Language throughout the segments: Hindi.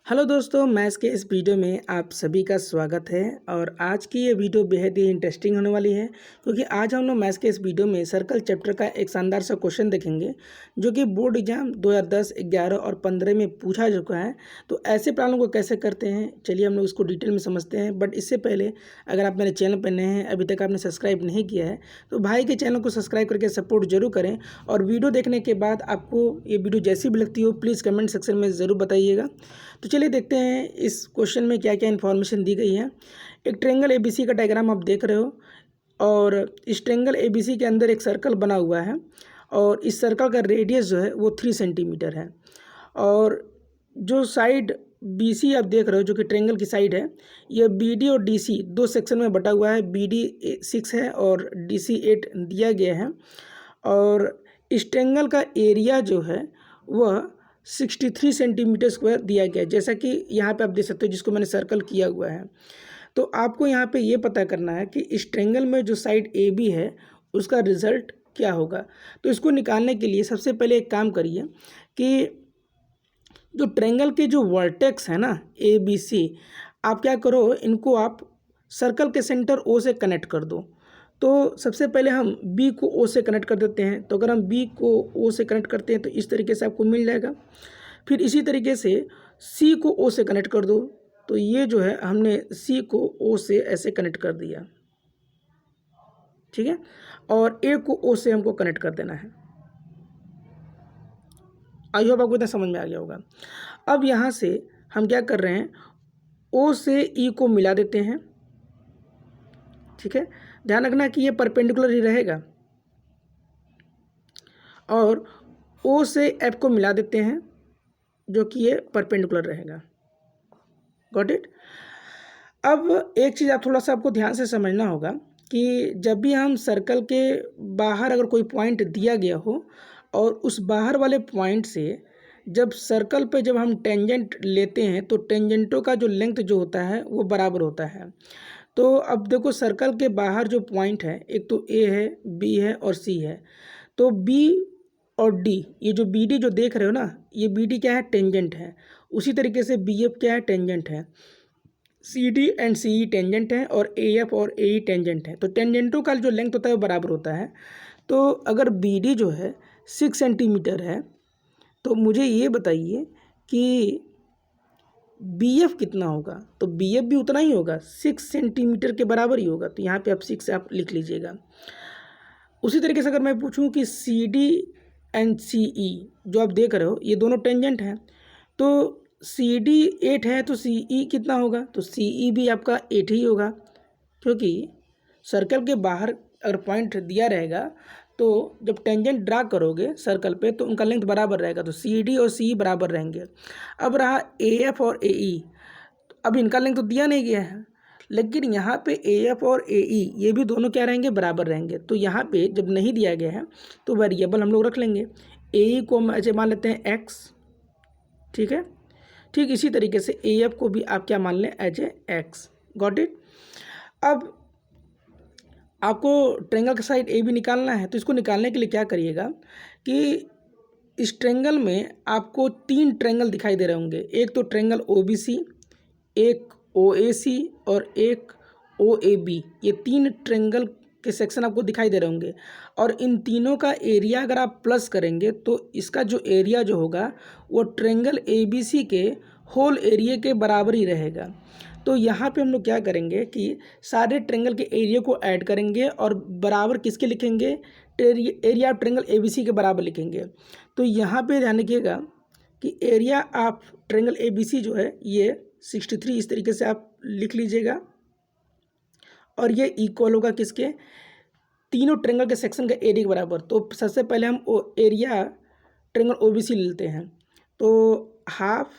हेलो दोस्तों, मैथ्स के इस वीडियो में आप सभी का स्वागत है। और आज की ये वीडियो बेहद ही इंटरेस्टिंग होने वाली है, क्योंकि आज हम लोग मैथ्स के इस वीडियो में सर्कल चैप्टर का एक शानदार सा क्वेश्चन देखेंगे जो कि बोर्ड एग्जाम 2010, 11 और 15 में पूछा चुका है। तो ऐसे प्रॉब्लम को कैसे करते हैं, चलिए हम लोग इसको डिटेल में समझते हैं। बट इससे पहले अगर आप मेरे चैनल पर नए हैं, अभी तक आपने सब्सक्राइब नहीं किया है, तो भाई के चैनल को सब्सक्राइब करके सपोर्ट जरूर करें। और वीडियो देखने के बाद आपको ये वीडियो जैसी भी लगती हो, प्लीज़ कमेंट सेक्शन में ज़रूर बताइएगा। तो चलिए देखते हैं इस क्वेश्चन में क्या क्या इन्फॉर्मेशन दी गई है। एक ट्रेंगल एबीसी का डायग्राम आप देख रहे हो, और इस ट्रेंगल एबीसी के अंदर एक सर्कल बना हुआ है, और इस सर्कल का रेडियस जो है वो 3 सेंटीमीटर है। और जो साइड बीसी आप देख रहे हो, जो कि ट्रेंगल की साइड है, ये बीडी और डीसी दो सेक्शन में बटा हुआ है। बीडी 6 है और डीसी 8 दिया गया है। और इस ट्रेंगल का एरिया जो है वह 63 सेंटीमीटर स्क्वायर दिया गया है, जैसा कि यहाँ पे आप देख सकते हो, जिसको मैंने सर्कल किया हुआ है। तो आपको यहाँ पे ये पता करना है कि इस ट्रेंगल में जो साइड ए बी है उसका रिजल्ट क्या होगा। तो इसको निकालने के लिए सबसे पहले एक काम करिए कि जो ट्रेंगल के जो वर्टेक्स है ना, ए बी सी, आप क्या करो, इनको आप सर्कल के सेंटर ओ से कनेक्ट कर दो। तो सबसे पहले हम बी को ओ से कनेक्ट कर देते हैं। तो अगर हम बी को ओ से कनेक्ट करते हैं तो इस तरीके से आपको मिल जाएगा। फिर इसी तरीके से सी को ओ से कनेक्ट कर दो। तो ये जो है हमने सी को ओ से ऐसे कनेक्ट कर दिया, ठीक है। और ए को ओ से हमको कनेक्ट कर देना है। आई होप आपको इतना समझ में आ गया होगा। अब यहाँ से हम क्या कर रहे हैं, ओ से ई को मिला देते हैं, ठीक है। ध्यान रखना कि ये परपेंडिकुलर ही रहेगा। और ओ से एफ को मिला देते हैं, जो कि ये परपेंडिकुलर रहेगा। Got it. अब एक चीज़ आप थोड़ा सा आपको ध्यान से समझना होगा कि जब भी हम सर्कल के बाहर अगर कोई पॉइंट दिया गया हो, और उस बाहर वाले पॉइंट से जब सर्कल पे जब हम टेंजेंट लेते हैं, तो टेंजेंटों का जो लेंथ जो होता है वो बराबर होता है। तो अब देखो, सर्कल के बाहर जो पॉइंट है, एक तो ए है, बी है और सी है। तो बी और डी, ये जो बी डी जो देख रहे हो ना, ये बी डी क्या है, टेंजेंट है। उसी तरीके से बी एफ क्या है, टेंजेंट है। C D and C E tangent है, और ए एफ और ए ई टेंजेंट है। तो टेंजेंटों का जो लेंथ होता है वो बराबर होता है। तो अगर बी डी जो है 6 सेंटीमीटर है, तो मुझे ये बताइए कि बी एफ कितना होगा। तो बी एफ भी उतना ही होगा, 6 सेंटीमीटर के बराबर ही होगा। तो यहाँ पे आप 6 आप लिख लीजिएगा। उसी तरीके से अगर मैं पूछूं कि सी डी एंड सी ई जो आप देख रहे हो, ये दोनों टेंजेंट हैं। तो सी डी 8 है, तो सी ई कितना होगा, तो सी ई भी आपका 8 ही होगा, क्योंकि सर्कल के बाहर अगर पॉइंट दिया रहेगा तो जब टेंजेंट ड्रा करोगे सर्कल पे तो उनका लेंथ बराबर रहेगा। तो सी डी और सी ई बराबर रहेंगे। अब रहा ए एफ और ए ई, अब इनका लेंथ तो दिया नहीं गया है, लेकिन यहाँ पे ए एफ और ए ई ये भी दोनों क्या रहेंगे, बराबर रहेंगे। तो यहाँ पे जब नहीं दिया गया है तो वेरिएबल हम लोग रख लेंगे। ए ई को हम ऐसे मान लेते हैं एक्स, ठीक है। ठीक इसी तरीके से ए एफ को भी आप क्या मान लें, as A X. Got it. अब आपको ट्रेंगल का साइड ए भी निकालना है। तो इसको निकालने के लिए क्या करिएगा कि इस ट्रेंगल में आपको 3 ट्रेंगल दिखाई दे रहे होंगे। एक तो ट्रेंगल ओ बी सी, एक ओ ए सी और एक ओ ए बी। ये 3 ट्रेंगल के सेक्शन आपको दिखाई दे रहे होंगे। और इन तीनों का एरिया अगर आप प्लस करेंगे तो इसका जो एरिया जो होगा वो ट्रेंगल ए बी सी के होल एरिया के बराबर ही रहेगा। तो यहाँ पे हम लोग क्या करेंगे कि सारे ट्रेंगल के एरिया को ऐड करेंगे और बराबर किसके लिखेंगे, area of triangle A B C के बराबर लिखेंगे। तो यहाँ पे ध्यान रखिएगा कि area of triangle A B C जो है ये 63 इस तरीके से आप लिख लीजिएगा। और ये इक्वल होगा किसके, तीनों ट्रेंगल के सेक्शन का एरिया के बराबर। तो सबसे पहले हम area triangle O B C लेते हैं। तो हाफ,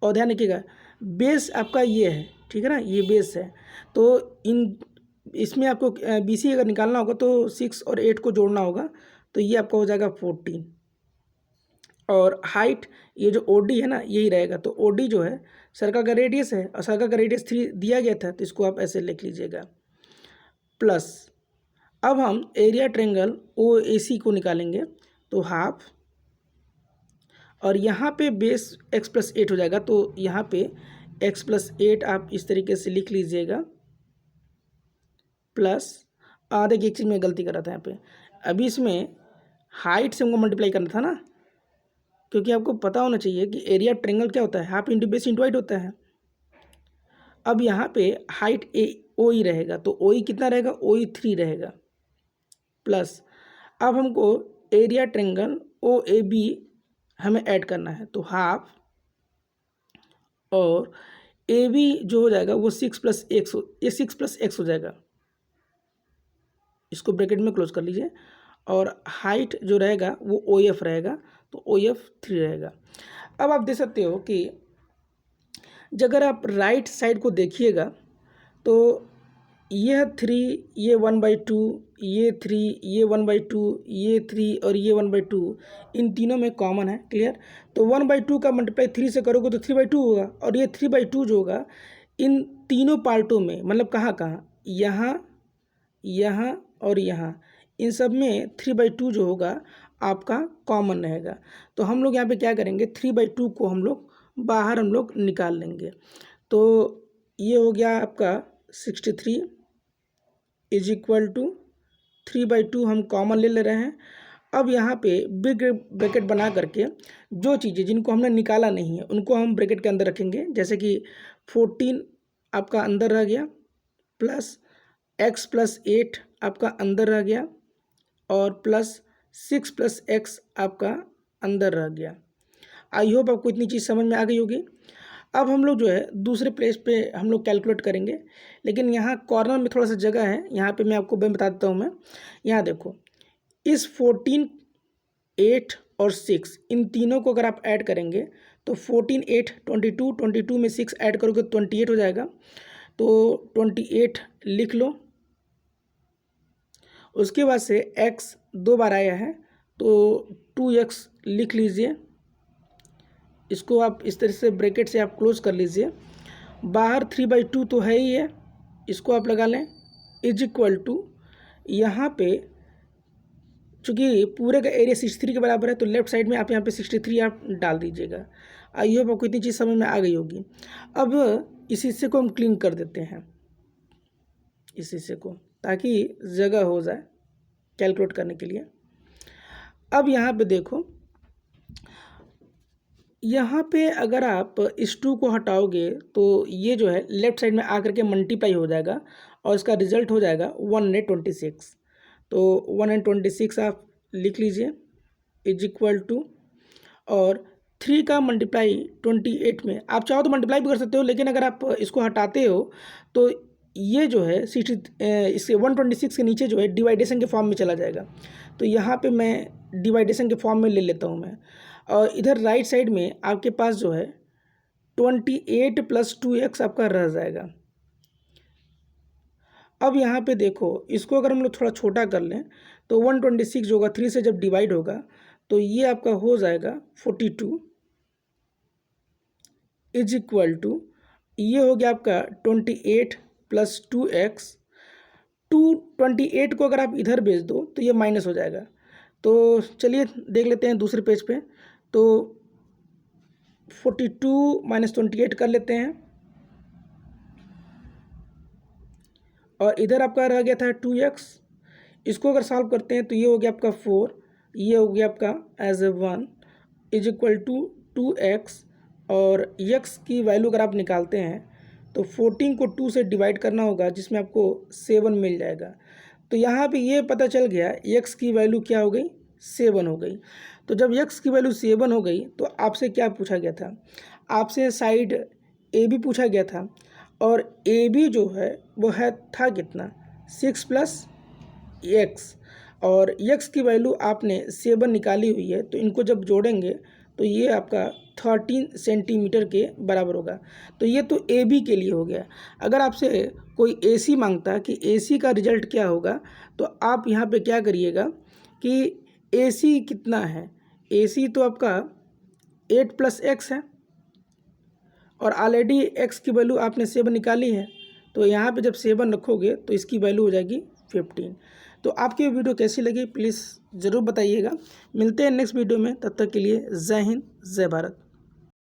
और ध्यान रखिएगा बेस आपका ये है, ठीक है ना, ये बेस है। तो इसमें आपको बी सी अगर निकालना होगा तो 6 और 8 को जोड़ना होगा। तो ये आपका हो जाएगा 14। और हाइट, ये जो ओ डी है ना, यही रहेगा। तो ओ डी जो है सर्कल का रेडियस है, और सर्कल का रेडियस 3 दिया गया था, तो इसको आप ऐसे लिख लीजिएगा। प्लस अब हम एरिया ट्रेंगल ओ ए सी को निकालेंगे। तो हाफ, और यहाँ पे बेस x+8 हो जाएगा। तो यहाँ पे x+8 आप इस तरीके से लिख लीजिएगा, प्लस देखिए एक चीज़ में गलती कर रहा था यहाँ पे, अभी इसमें हाइट से हमको मल्टीप्लाई करना था ना, क्योंकि आपको पता होना चाहिए कि एरिया ट्रायंगल क्या होता है, half into base into height होता है। अब यहाँ पे हाइट ओ ई रहेगा, तो ओ ई कितना रहेगा, ओ ई 3 रहेगा, प्लस अब हमको area triangle O A B हमें ऐड करना है, तो हाफ और ए बी जो हो जाएगा वो 6+x, ये 6+x हो जाएगा, इसको ब्रैकेट में क्लोज कर लीजिए। और हाइट जो रहेगा वो ओ एफ रहेगा, तो ओ एफ 3 रहेगा। अब आप देख सकते हो कि अगर आप राइट साइड को देखिएगा तो यह 3, ये 1/2, ये 3, ये 1/2, ये 3 और ये 1/2 इन तीनों में कॉमन है। क्लियर? तो 1/2 का मल्टीप्लाई 3 से करोगे तो 3/2 होगा, और ये 3/2 जो होगा इन तीनों पार्टों में, मतलब कहाँ कहाँ, यहाँ, यहाँ और यहाँ, इन सब में 3/2 जो होगा आपका कॉमन रहेगा। तो हम लोग यहाँ पे क्या करेंगे, 3/2 को हम लोग बाहर हम लोग निकाल लेंगे। तो ये हो गया आपका 63 इज इक्वल टू 3/2 हम कॉमन ले रहे हैं। अब यहाँ पे बिग ब्रैकेट बना करके जो चीज़ें जिनको हमने निकाला नहीं है उनको हम ब्रैकेट के अंदर रखेंगे, जैसे कि 14 आपका अंदर रह गया, प्लस x+8 आपका अंदर रह गया, और प्लस 6+x आपका अंदर रह गया। आई होप आपको इतनी चीज़ समझ में आ गई होगी। अब हम लोग जो है दूसरे प्लेस पे हम लोग कैलकुलेट करेंगे, लेकिन यहाँ कॉर्नर में थोड़ा सा जगह है, यहाँ पे मैं आपको बता देता हूँ। मैं यहाँ देखो, इस 14, 8 और 6 इन तीनों को अगर आप ऐड करेंगे तो 14, 8 22, 22 में 6 ऐड करोगे तो 28 हो जाएगा। तो 28 लिख लो। उसके बाद से x 2 बार आया है तो 2x लिख लीजिए, इसको आप इस तरह से ब्रैकेट से आप क्लोज कर लीजिए। बाहर 3/2 तो है ही है, इसको आप लगा लें, इज इक्वल टू यहाँ पे चूँकि पूरे का एरिया 63 के बराबर है तो लेफ्ट साइड में आप यहाँ पे 63 आप डाल दीजिएगा। आई होप आपको इतनी चीज़ समझ में आ गई होगी। अब इस हिस्से को हम क्लीन कर देते हैं, इस हिस्से को, ताकि जगह हो जाए कैलकुलेट करने के लिए। अब यहाँ पे देखो, यहाँ पे अगर आप इस 2 को हटाओगे तो ये जो है लेफ्ट साइड में आकर के मल्टीप्लाई हो जाएगा और इसका रिजल्ट हो जाएगा 126। तो 126 आप लिख लीजिए इज इक्वल टू, और 3 का मल्टीप्लाई 28 में आप चाहो तो मल्टीप्लाई भी कर सकते हो, लेकिन अगर आप इसको हटाते हो तो ये जो है 60 इसके 126 के नीचे जो है डिवाइडेशन के फॉर्म में चला जाएगा। तो यहाँ पे मैं डिवाइडेशन के फॉर्म में ले लेता हूँ मैं, और इधर राइट साइड में आपके पास जो है 28 + 2x आपका रह जाएगा। अब यहाँ पे देखो, इसको अगर हम लोग थोड़ा छोटा कर लें तो 126 जो होगा 3 से जब डिवाइड होगा तो ये आपका हो जाएगा 42 इज इक्वल टू, ये हो गया आपका 28 + 2x। 228 को अगर आप इधर भेज दो तो ये माइनस हो जाएगा। तो चलिए देख लेते हैं दूसरे पेज पे, तो 42 - 28 कर लेते हैं, और इधर आपका रह गया था 2x। इसको अगर सॉल्व करते हैं तो ये हो गया आपका 4, ये हो गया आपका as A 1 is equal to 2x, और x की वैल्यू अगर आप निकालते हैं तो 14 को 2 से डिवाइड करना होगा, जिसमें आपको 7 मिल जाएगा। तो यहाँ पे ये पता चल गया x की वैल्यू क्या हो गई, 7 हो गई। तो जब x की वैल्यू 7 हो गई तो आपसे क्या पूछा गया था, आपसे साइड ए बी पूछा गया था, और ए बी जो है वो है था कितना, 6 + x, और x की वैल्यू आपने 7 निकाली हुई है, तो इनको जब जोड़ेंगे तो ये आपका 13 सेंटीमीटर के बराबर होगा। तो ये तो ए बी के लिए हो गया। अगर आपसे कोई ए सी मांगता कि ए सी का रिजल्ट क्या होगा, तो आप यहाँ पे क्या करिएगा कि ए सी कितना है, ए सी तो आपका 8 + x है, और ऑलरेडी x की वैल्यू आपने 7 निकाली है, तो यहाँ पे जब 7 रखोगे तो इसकी वैल्यू हो जाएगी 15। तो आपकी ये वीडियो कैसी लगी प्लीज़ ज़रूर बताइएगा। मिलते हैं नेक्स्ट वीडियो में, तब तक के लिए जय हिंद जय भारत।